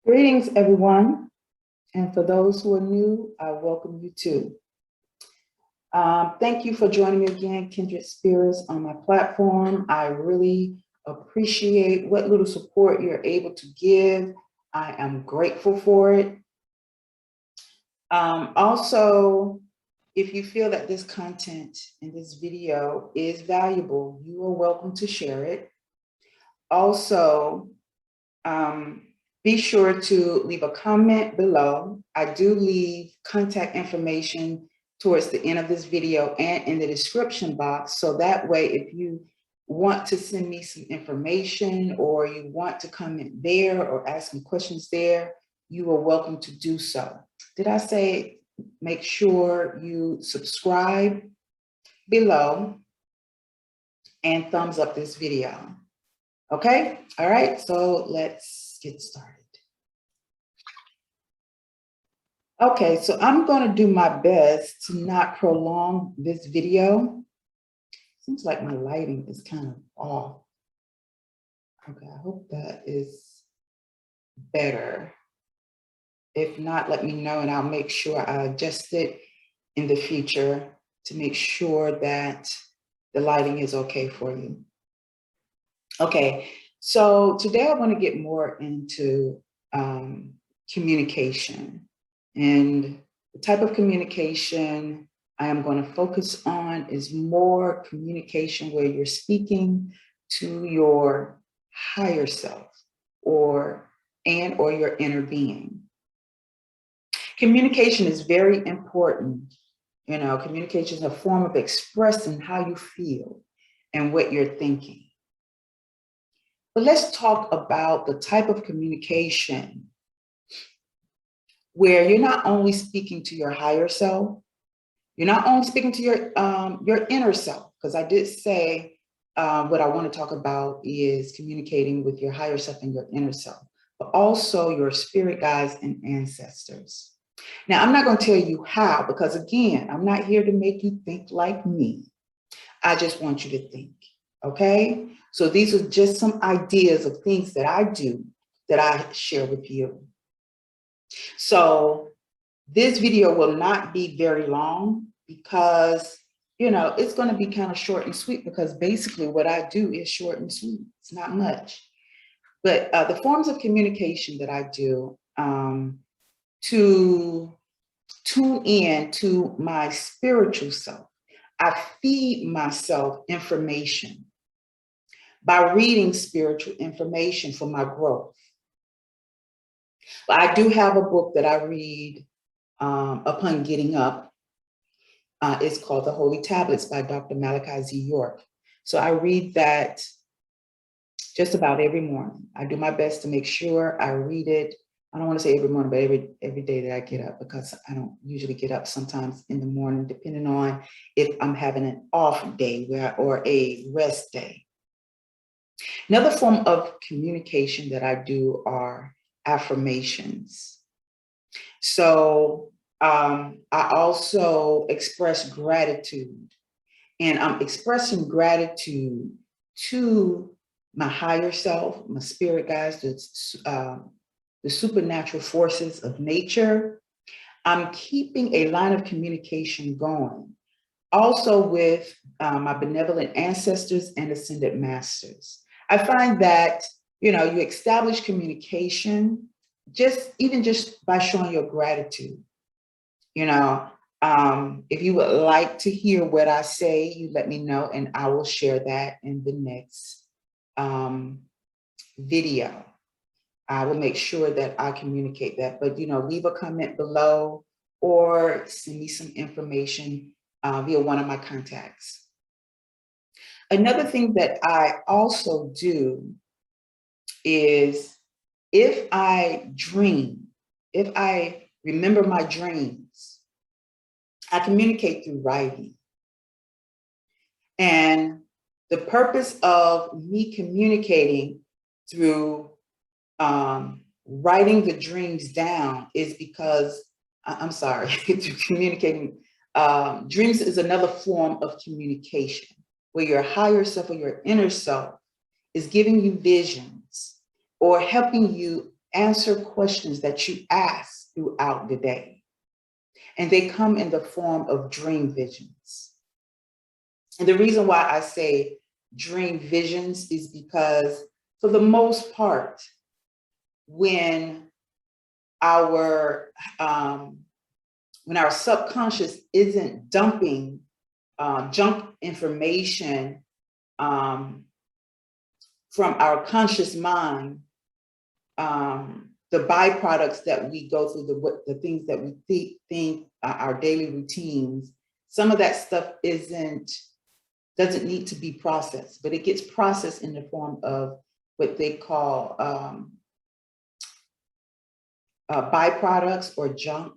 Greetings, everyone. And for those who are new, I welcome you too. Thank you for joining me again, Kindred Spirits, on my platform. I really appreciate what little support you're able to give. I am grateful for it. Also, if you feel that this content in this video is valuable, you are welcome to share it. Also, be sure to leave a comment below. I do leave contact information towards the end of this video and in the description box. So that way, if you want to send me some information or you want to comment there or ask me questions there, you are welcome to do so. Did I say make sure you subscribe below and thumbs up this video? Okay, all right, so let's get started. Okay, so I'm going to do my best to not prolong this video. Seems like my lighting is kind of off. Okay, I hope that is better. If not, let me know and I'll make sure I adjust it in the future to make sure that the lighting is okay for you. Okay, so today I want to get more into communication. And the type of communication I am going to focus on is more communication where you're speaking to your higher self or your inner being. Communication is very important. You know, communication is a form of expressing how you feel and what you're thinking. But let's talk about the type of communication where you're not only speaking to your higher self, you're not only speaking to your inner self, because I did say what I want to talk about is communicating with your higher self and your inner self, but also your spirit guides and ancestors. Now, I'm not going to tell you how, because again, I'm not here to make you think like me. I just want you to think, okay? So these are just some ideas of things that I do that I share with you. So this video will not be very long because, you know, it's going to be kind of short and sweet because basically what I do is short and sweet. It's not much. But the forms of communication that I do to tune in to my spiritual self, I feed myself information by reading spiritual information for my growth. But I do have a book that I read upon getting up. It's called The Holy Tablets by Dr. Malachi Z. York. So I read that just about every morning. I do my best to make sure I read it. I don't want to say every morning, but every day that I get up, because I don't usually get up sometimes in the morning, depending on if I'm having an off day or a rest day. Another form of communication that I do are affirmations. So I also express gratitude, and I'm expressing gratitude to my higher self, my spirit guides, the supernatural forces of nature. I'm keeping a line of communication going, also with my benevolent ancestors and ascended masters. I find that, you know, you establish communication even just by showing your gratitude. You know, if you would like to hear what I say, you let me know and I will share that in the next video. I will make sure that I communicate that, but, you know, leave a comment below or send me some information via one of my contacts. Another thing that I also do is if I dream, if I remember my dreams, I communicate through writing. And the purpose of me communicating through writing the dreams down is because, I'm sorry, through communicating, dreams is another form of communication where your higher self or your inner self is giving you visions or helping you answer questions that you ask throughout the day. And they come in the form of dream visions. And the reason why I say dream visions is because, for the most part, when our subconscious isn't dumping junk information from our conscious mind, the byproducts that we go through, the things that we think our daily routines, some of that stuff doesn't need to be processed, but it gets processed in the form of what they call byproducts or junk.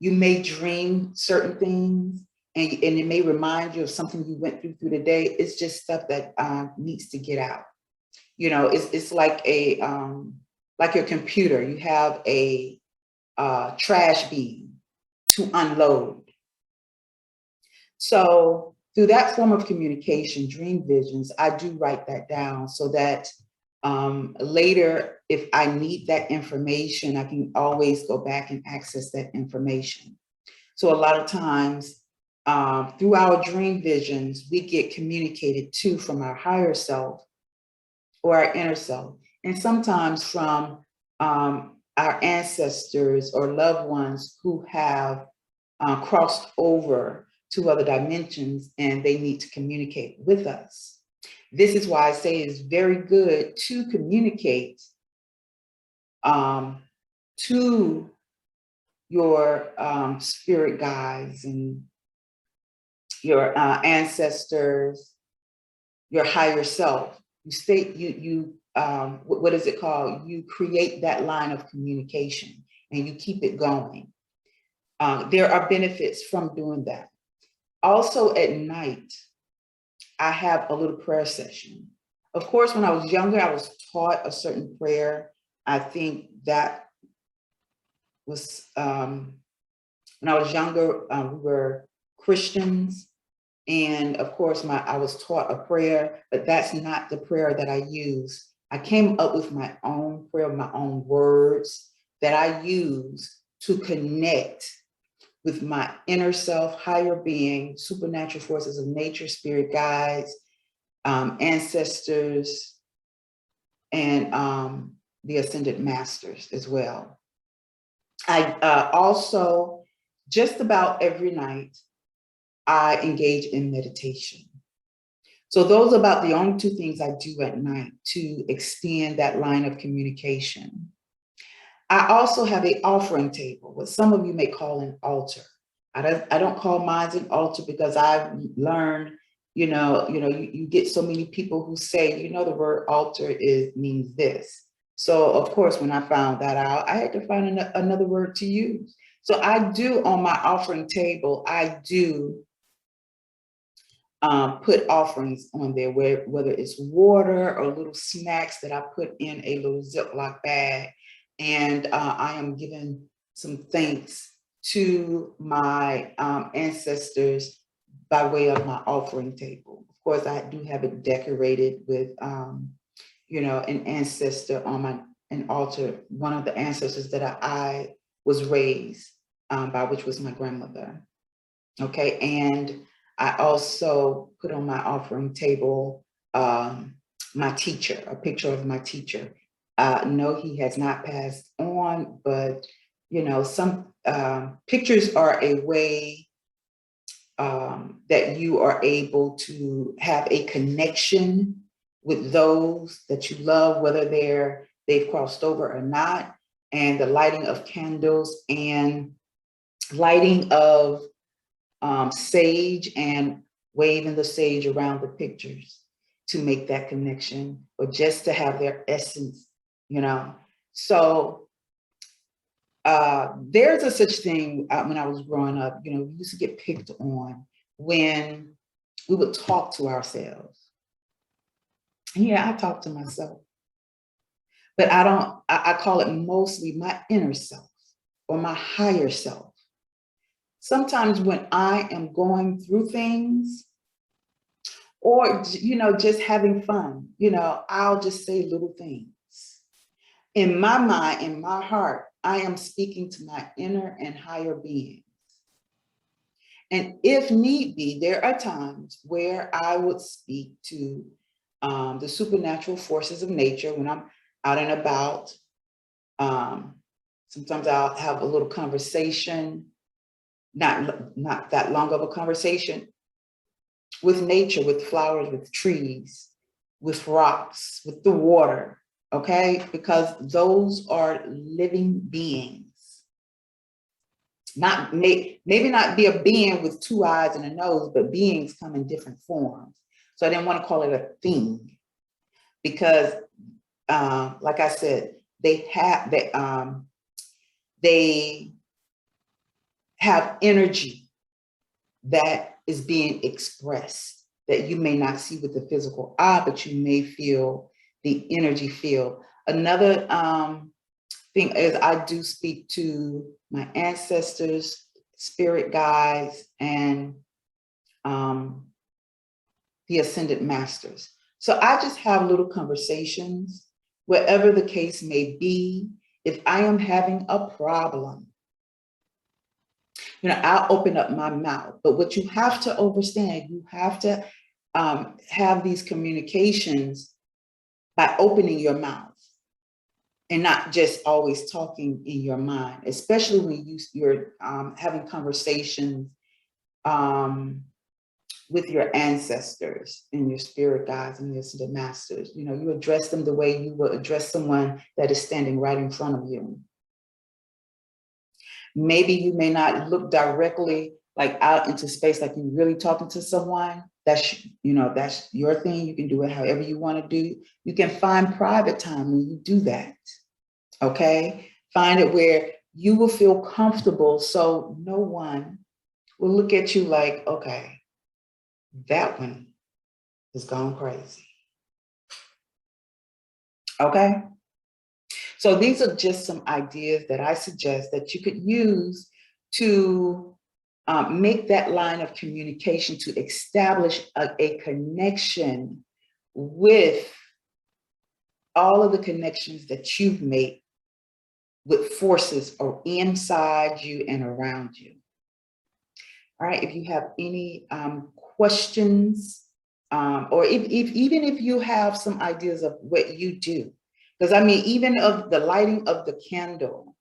You may dream certain things, and it may remind you of something you went through the day. It's just stuff that needs to get out. You know, it's like like your computer. You have a trash bin to unload. So through that form of communication, dream visions, I do write that down so that later, if I need that information, I can always go back and access that information. So a lot of times, through our dream visions, we get communicated to from our higher self or our inner self, and sometimes from our ancestors or loved ones who have crossed over to other dimensions and they need to communicate with us. This is why I say it's very good to communicate to your spirit guides and your ancestors, your higher self. What is it called? You create that line of communication and you keep it going. There are benefits from doing that. Also at night, I have a little prayer session. Of course, when I was younger, I was taught a certain prayer. I think that was, when I was younger, we were Christians. And of course, I was taught a prayer, but that's not the prayer that I use. I came up with my own prayer, my own words that I use to connect with my inner self, higher being, supernatural forces of nature, spirit guides, ancestors, and the ascended masters as well. I also, just about every night, I engage in meditation. So those are about the only two things I do at night to extend that line of communication. I also have an offering table, what some of you may call an altar. I don't call mine an altar because I've learned, you get so many people who say, the word altar means this. So of course, when I found that out, I had to find another word to use. So I do on my offering table, I do put offerings on there, whether it's water or little snacks that I put in a little Ziploc bag. And I am giving some thanks to my ancestors by way of my offering table. Of course, I do have it decorated with, an ancestor on an altar, one of the ancestors that I was raised by, which was my grandmother. Okay, and I also put on my offering table my teacher, a picture of my teacher. No, he has not passed on, but some pictures are a way that you are able to have a connection with those that you love, whether they've crossed over or not, and the lighting of candles and lighting of sage and waving the sage around the pictures to make that connection, or just to have their essence, So there's a such thing when I was growing up, we used to get picked on when we would talk to ourselves. Yeah, I talk to myself, but I call it mostly my inner self or my higher self. Sometimes when I am going through things or, just having fun, I'll just say little things. In my mind, in my heart, I am speaking to my inner and higher being. And if need be, there are times where I would speak to the supernatural forces of nature when I'm out and about. Sometimes I'll have a little conversation, not that long of a conversation, with nature, with flowers, with trees, with rocks, with the water, okay? Because those are living beings. Maybe not be a being with two eyes and a nose, but beings come in different forms. So I didn't want to call it a thing because, like I said, they have energy that is being expressed that you may not see with the physical eye, but you may feel the energy field. Another thing is I do speak to my ancestors, spirit guides, and the ascended masters. So I just have little conversations, wherever the case may be. If I am having a problem, I'll open up my mouth. But what you have to understand, you have to have these communications by opening your mouth and not just always talking in your mind, especially when you're having conversations with your ancestors and your spirit guides and your masters. You address them the way you would address someone that is standing right in front of you. Maybe you may not look directly like out into space, like you're really talking to someone. That's your thing. You can do it however you want to do. You can find private time when you do that. Okay. Find it where you will feel comfortable. So no one will look at you like, okay, that one has gone crazy. Okay. So these are just some ideas that I suggest that you could use to make that line of communication, to establish a connection with all of the connections that you've made with forces or inside you and around you. All right, if you have any questions, or even if you have some ideas of what you do, because even of the lighting of the candle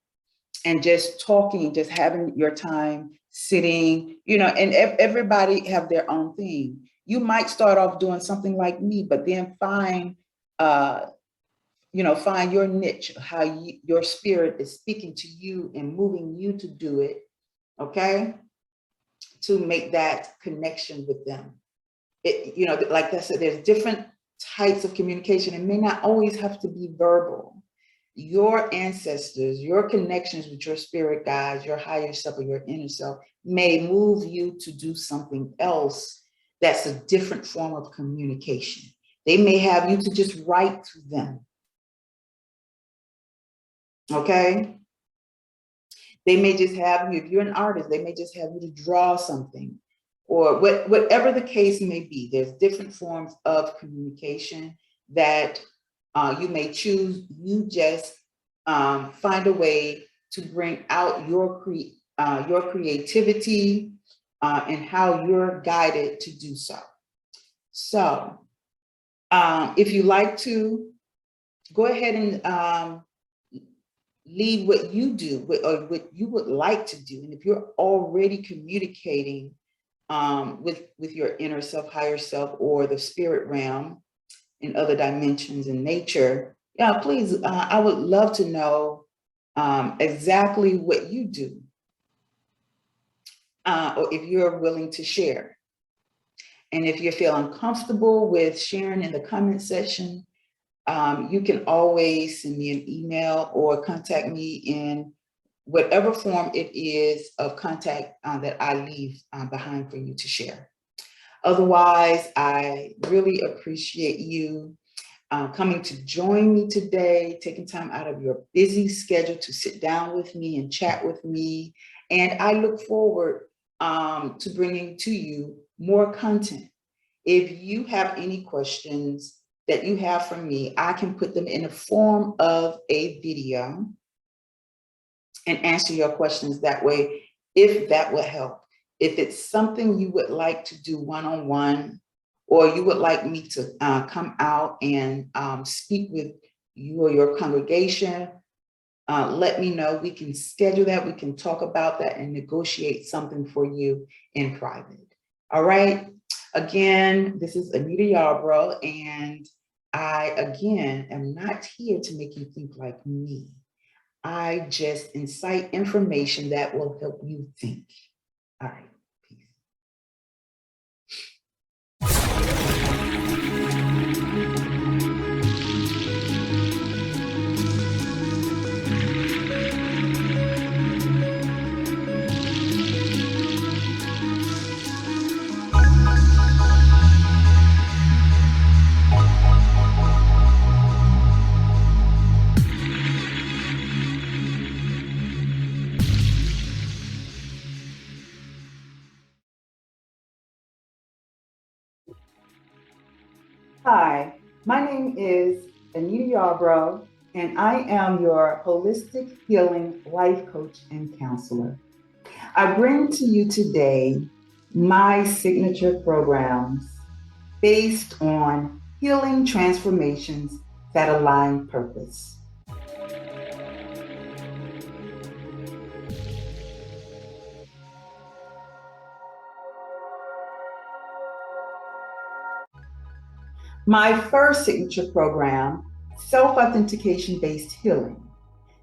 and just talking, just having your time sitting, and everybody have their own thing. You might start off doing something like me, but then find your niche, how your spirit is speaking to you and moving you to do it, okay? To make that connection with them. Like I said, there's different types of communication. It may not always have to be verbal. Your ancestors, your connections with your spirit guides, your higher self or your inner self may move you to do something else that's a different form of communication. They may have you to just write to them. Okay? They may just have you, if you're an artist, they may just have you to draw something, or whatever the case may be. There's different forms of communication that you may choose. You just find a way to bring out your creativity and how you're guided to do so. So if you like to, go ahead and leave what you do or what you would like to do. And if you're already communicating with your inner self, higher self, or the spirit realm in other dimensions in nature, yeah, please, I would love to know exactly what you do, or if you're willing to share. And if you feel uncomfortable with sharing in the comment section, you can always send me an email or contact me in whatever form it is of contact that I leave behind for you to share. Otherwise, I really appreciate you coming to join me today, taking time out of your busy schedule to sit down with me and chat with me. And I look forward to bringing to you more content. If you have any questions, that you have from me, I can put them in the form of a video and answer your questions that way, if that will help. If it's something you would like to do one-on-one, or you would like me to come out and speak with you or your congregation, let me know. We can schedule that. We can talk about that and negotiate something for you in private. All right. Again, this is AnitaYarbrough, and I, again, am not here to make you think like me. I just incite information that will help you think. All right. Peace. Hi, my name is AnitaYarbrough, and I am your holistic healing life coach and counselor. I bring to you today my signature programs based on healing transformations that align purpose. My first signature program, self-authentication based healing.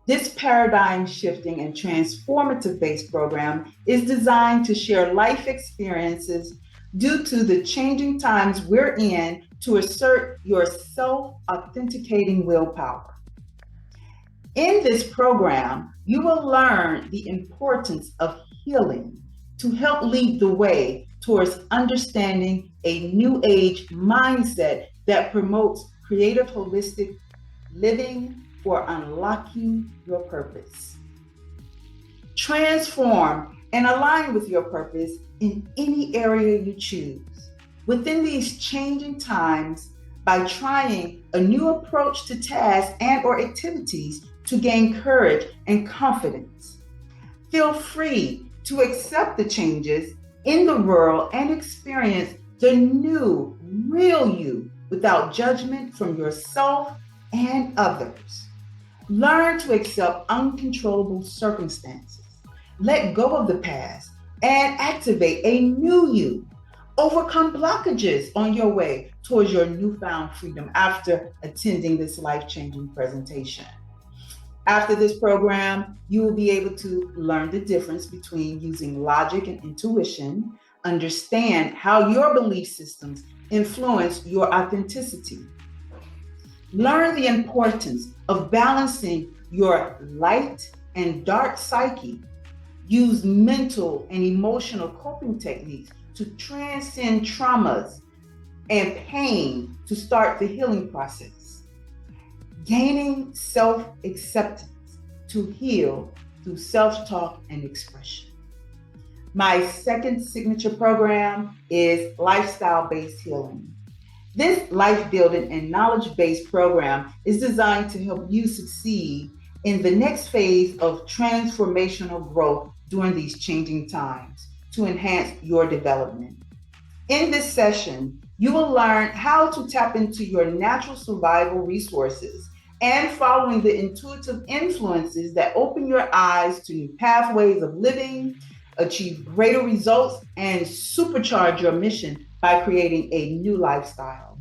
This paradigm shifting and transformative based program is designed to share life experiences due to the changing times we're in to assert your self-authenticating willpower. In this program, you will learn the importance of healing to help lead the way towards understanding a new age mindset that promotes creative, holistic living for unlocking your purpose. Transform and align with your purpose in any area you choose. Within these changing times, by trying a new approach to tasks and or activities to gain courage and confidence. Feel free to accept the changes in the world and experience the new, real you without judgment from yourself and others. Learn to accept uncontrollable circumstances. Let go of the past and activate a new you. Overcome blockages on your way towards your newfound freedom after attending this life-changing presentation. After this program, you will be able to learn the difference between using logic and intuition, understand how your belief systems influence your authenticity. Learn the importance of balancing your light and dark psyche. Use mental and emotional coping techniques to transcend traumas and pain to start the healing process. Gaining self-acceptance to heal through self-talk and expression. My second signature program is lifestyle-based healing. This life-building and knowledge-based program is designed to help you succeed in the next phase of transformational growth during these changing times to enhance your development. In this session, you will learn how to tap into your natural survival resources and following the intuitive influences that open your eyes to new pathways of living, achieve greater results, and supercharge your mission by creating a new lifestyle.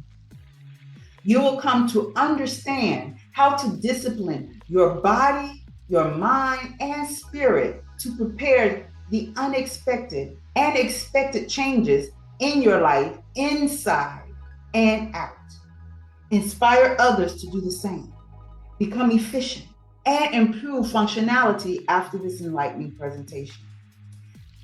You will come to understand how to discipline your body, your mind, and spirit to prepare the unexpected and expected changes in your life, inside and out. Inspire others to do the same. Become efficient and improve functionality after this enlightening presentation.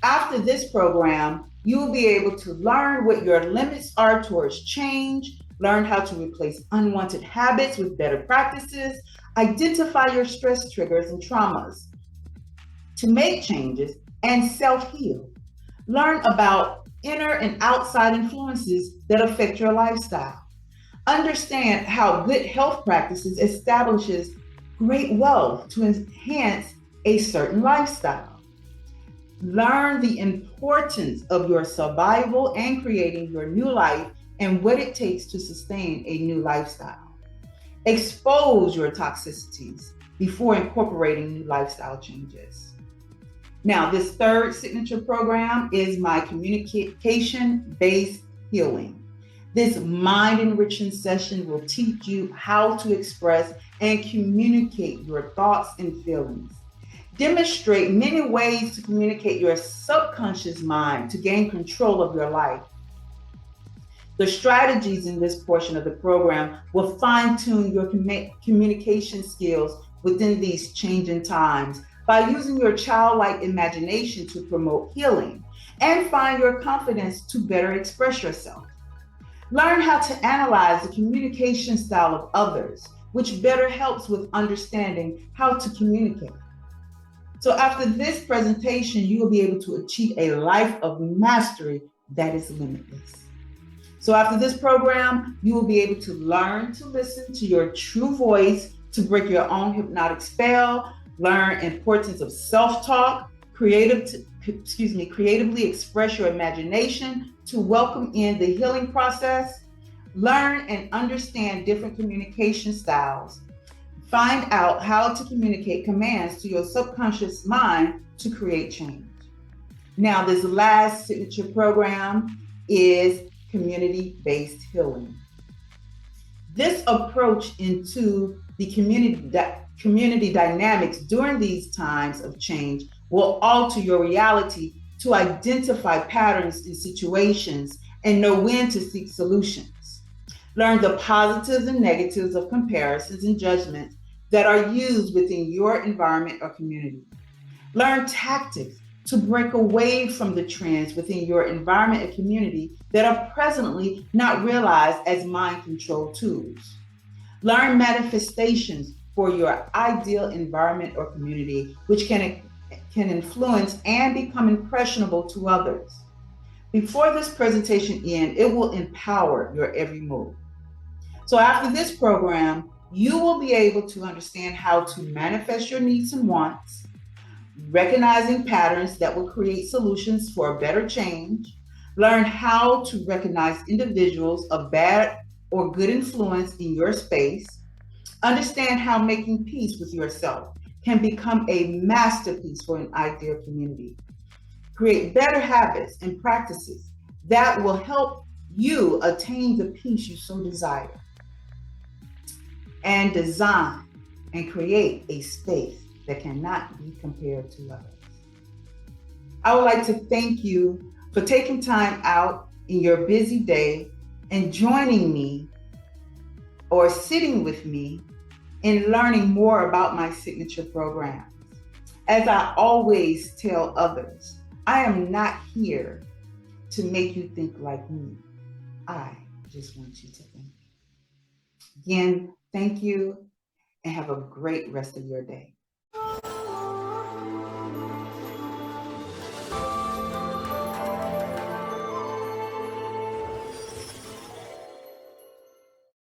After this program, you will be able to learn what your limits are towards change, learn how to replace unwanted habits with better practices, identify your stress triggers and traumas, to make changes and self-heal. Learn about inner and outside influences that affect your lifestyle. Understand how good health practices establishes great wealth to enhance a certain lifestyle. Learn the importance of your survival and creating your new life and what it takes to sustain a new lifestyle. Expose your toxicities before incorporating new lifestyle changes. Now, this third signature program is my communication-based healing. This mind-enriching session will teach you how to express and communicate your thoughts and feelings. Demonstrate many ways to communicate your subconscious mind to gain control of your life. The strategies in this portion of the program will fine-tune your communication skills within these changing times by using your childlike imagination to promote healing and find your confidence to better express yourself. Learn how to analyze the communication style of others, which better helps with understanding how to communicate. So after this presentation, you will be able to achieve a life of mastery that is limitless. So after this program, you will be able to learn to listen to your true voice, to break your own hypnotic spell, learn importance of self-talk, creatively express your imagination to welcome in the healing process, learn and understand different communication styles, find out how to communicate commands to your subconscious mind to create change. Now, this last signature program is community-based healing. This approach into the community dynamics during these times of change will alter your reality to identify patterns in situations and know when to seek solutions. Learn the positives and negatives of comparisons and judgments that are used within your environment or community. Learn tactics to break away from the trends within your environment and community that are presently not realized as mind control tools. Learn manifestations for your ideal environment or community, which can influence and become impressionable to others. Before this presentation ends, it will empower your every move. So after this program, you will be able to understand how to manifest your needs and wants, recognizing patterns that will create solutions for a better change, learn how to recognize individuals of bad or good influence in your space, understand how making peace with yourself can become a masterpiece for an ideal community, create better habits and practices that will help you attain the peace you so desire, and design and create a space that cannot be compared to others. I would like to thank you for taking time out in your busy day and joining me or sitting with me in learning more about my signature programs. As I always tell others, I am not here to make you think like me. I just want you to think. Again, thank you and have a great rest of your day.